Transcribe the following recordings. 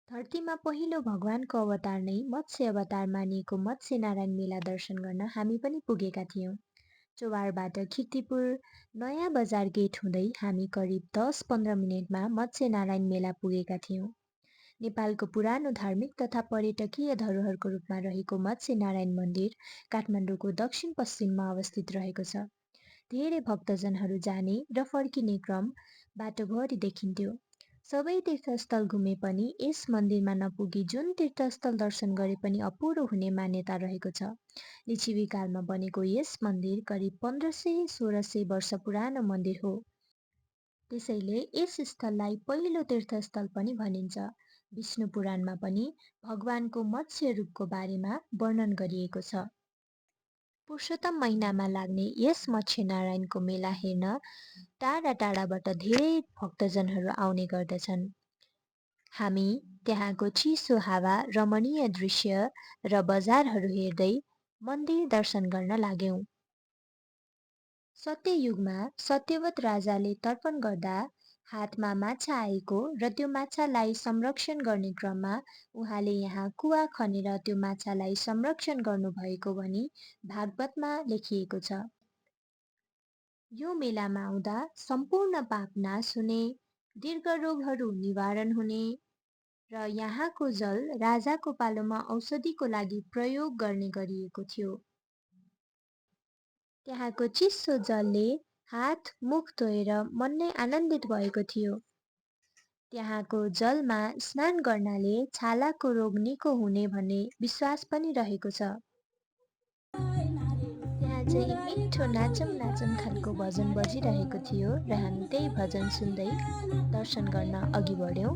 धरतीमा पहिलो भगवानको अवतार नै मत्स्य अवतार मानिएको मत्स्य नारायण मेला दर्शन गर्न हामी पनि पुगेका थियौं। चोवारबाट किर्तिपुर नयाँ बजार गेट हुँदै हामी करिब 10-15 मिनेटमा मत्स्य नारायण मेला पुगेका थियौं। नेपालको पुरानो धार्मिक तथा पर्यटकीय धरोहरको रूपमा रहेको मत्स्य नारायण मन्दिर काठमाडौँको दक्षिण पश्चिममा अवस्थित रहेको छ। धेरै भक्तजनहरू जाने र फर्किने क्रम बाटोभरि देखिन्थ्यो। सबै तीर्थस्थल घुमे पनि यस मन्दिरमा नपुगी जुन तीर्थस्थल दर्शन गरे पनि अपुरो हुने मान्यता रहेको छ। लिच्छवीकालमा बनेको यस मन्दिर करिब 1500-1600 वर्ष पुरानो मन्दिर हो। त्यसैले यस स्थललाई पहिलो तीर्थस्थल पनि भनिन्छ। विष्णु पुराणमा पनि भगवानको मत्स्य रूपको बारेमा वर्णन गरिएको छ। पुरुषोत्तम महिनामा लाग्ने यस मत्स्य नारायणको मेला हेर्न टाढा टाढाबाट धेरै भक्तजनहरू आउने गर्दछन्। हामी त्यहाँको चिसो हावा, रमणीय दृश्य र बजारहरू हेर्दै मन्दिर दर्शन गर्न लाग्यौं। सत्ययुगमा सत्यवत राजाले तर्पण गर्दा हातमा माछा आएको र त्यो माछालाई संरक्षण गर्ने क्रममा उहाँले यहाँ कुवा खनेर त्यो माछालाई संरक्षण गर्नुभएको भनी भागवतमा लेखिएको छ। यो मेलामा आउँदा सम्पूर्ण पाप नाश हुने, दीर्घ रोगहरू निवारण हुने र यहाँको जल राजाको पालोमा औषधिको लागि प्रयोग गर्ने गरिएको थियो। त्यहाँको चिसो जलले हात मुख धोएर मन नै आनन्दित भएको थियो। त्यहाँको जलमा स्नान गर्नाले छालाको रोग निको हुने भन्ने विश्वास पनि रहेको छ। त्यहाँ चाहिँ मिठो नाचम नाचम खालको भजन बजिरहेको थियो र हामी त्यही भजन सुन्दै दर्शन गर्न अघि बढ्यौं।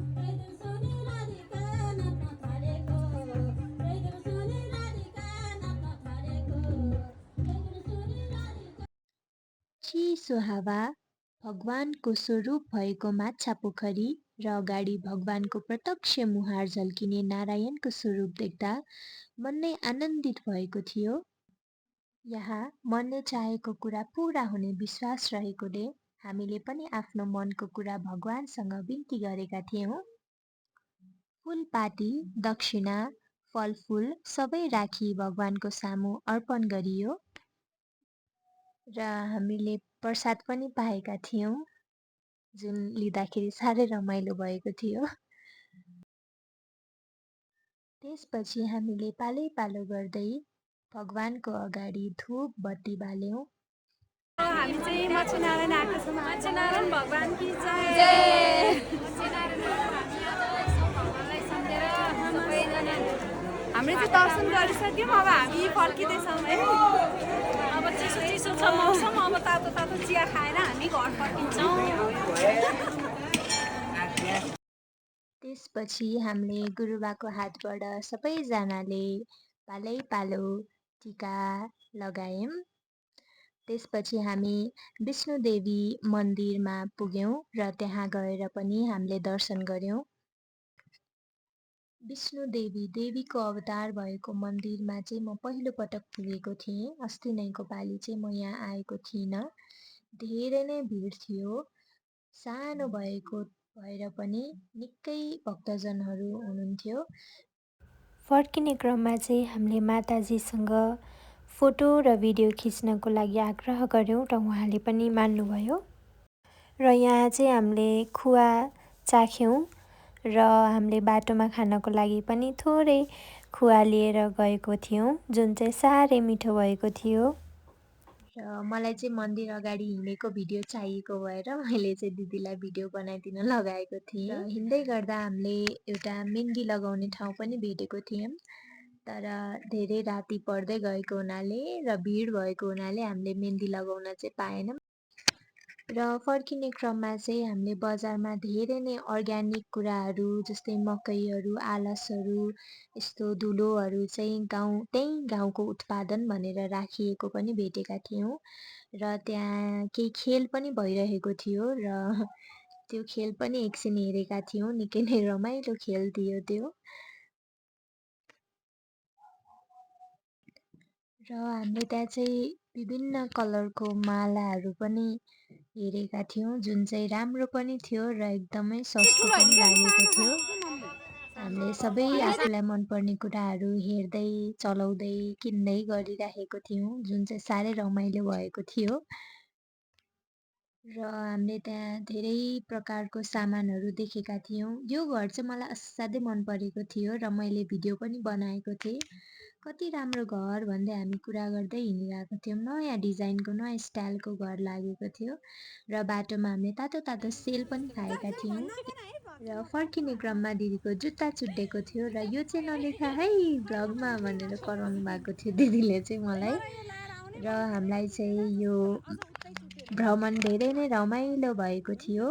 चिसो हावा, भगवानको स्वरूप भएको माछा पोखरी र अगाडि भगवानको प्रत्यक्ष मुहार झल्किने नारायणको स्वरूप देख्दा मन नै आनन्दित भएको थियो। यहाँ मनले चाहेको कुरा पूरा हुने विश्वास रहेकोले हामीले पनि आफ्नो मनको कुरा भगवानसँग बिन्ती गरेका थियौं। फूलपाती, दक्षिणा, फलफूल सबै राखी भगवानको सामु अर्पण गरियो र हामीले प्रसाद पनि पाएका थियौं, जुन लिँदाखेरि साह्रै रमाइलो भएको थियो। त्यसपछि हामीले पालै पालो गर्दै भगवानको अगाडि धूप बत्ती बाल्यौं। हामी चाहिँ मत्स्य नारायण आएको छौँ। मत्स्य नारायण भगवान की जय। हामीले चाहिँ दर्शन गरिसक्यौँ। अब हामी फर्किँदैछौँ है। अब चिसो चिसो छ मौसम, अब तातो तातो चिया खाएर हामी घर फर्किन्छौँ। त्यसपछि हामीले गुरुबाको हातबाट सबैजनाले पालै पालो टीका लगायौं। त्यसपछि हामी विष्णुदेवी मन्दिरमा पुग्यौं र त्यहाँ गएर पनि हामीले दर्शन गर्यौं। विष्णुदेवी देवीको अवतार भएको मन्दिरमा चाहिँ म पहिलो पटक पुगेको थिएँ। अस्ति नैको पालि चाहिँ म यहाँ आएको थिइनँ। धेरै नै भिड थियो। सानो भएर पनि निकै भक्तजनहरू हुनुहुन्थ्यो। फर्किने क्रममा चाहिँ हामीले माताजीसँग फोटो र भिडियो खिच्नको लागि आग्रह गर्यौं र उहाँले पनि मान्नुभयो। र यहाँ चाहिँ हामीले खुवा चाख्यौं र हामीले बाटोमा खानको लागि पनि थोरै खुवा लिएर गएको थियौं, जुन चाहिँ साह्रै मिठो भएको थियो। र मलाई चाहिँ मन्दिर अगाडि हिँडेको भिडियो चाहिएको भएर मैले चाहिँ दिदीलाई भिडियो बनाइदिन लगाएको थिएँ। र हिँड्दै गर्दा हामीले एउटा मेहन्दी लगाउने ठाउँ पनि भेटेको थियौँ, तर धेरै राति पर्दै गएको हुनाले र भिड भएको हुनाले हामीले मेहन्दी लगाउन चाहिँ पाएनौँ। र फर्किने क्रममा चाहिँ हामीले बजारमा धेरै नै अर्ग्यानिक कुराहरू जस्तै मकैहरू, आलसहरू, यस्तो धुलोहरू चाहिँ त्यही गाउँको उत्पादन भनेर राखिएको पनि भेटेका थियौँ। र त्यहाँ केही खेल पनि भइरहेको थियो र त्यो खेल पनि एकछिन हेरेका थियौँ। निकै नै रमाइलो खेल थियो त्यो। र हामीले त्यहाँ चाहिँ विभिन्न कलरको मालाहरू पनि हेरेका थियौँ, जुन चाहिँ राम्रो पनि थियो र एकदमै सस्तो पनि लागेको थियो। हामीले सबै आफूलाई मनपर्ने कुराहरू हेर्दै, चलाउँदै, किन्दै गरिराखेको थियौँ, जुन चाहिँ साह्रै रमाइलो भएको थियो। र हामीले त्यहाँ धेरै प्रकारको सामानहरू देखेका थियौँ। यो घर चाहिँ मलाई असाध्यै मन परेको थियो र मैले भिडियो पनि बनाएको थिएँ। कति राम्रो घर भन्दै हामी कुरा गर्दै हिँडिरहेको थियौँ। नयाँ डिजाइनको, नयाँ स्टाइलको घर लागेको थियो र बाटोमा हामीले तातो तातो सेल पनि खाएका थियौँ। र फर्किने क्रममा दिदीको जुत्ता चुड्डेको थियो र यो चाहिँ नदेखा है भ्लगमा भनेर कराउनु भएको थियो दिदीले चाहिँ मलाई। र हामीलाई चाहिँ यो भ्रमण धेरै नै रमाइलो भएको थियो।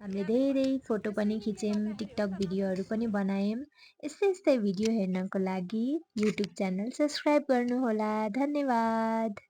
हामीले धेरै फोटो पनि खिच्यौँ, टिकटक भिडियोहरू पनि बनायौँ। यस्तै यस्तै भिडियो हेर्नको लागि युट्युब च्यानल सब्सक्राइब गर्नुहोला। धन्यवाद।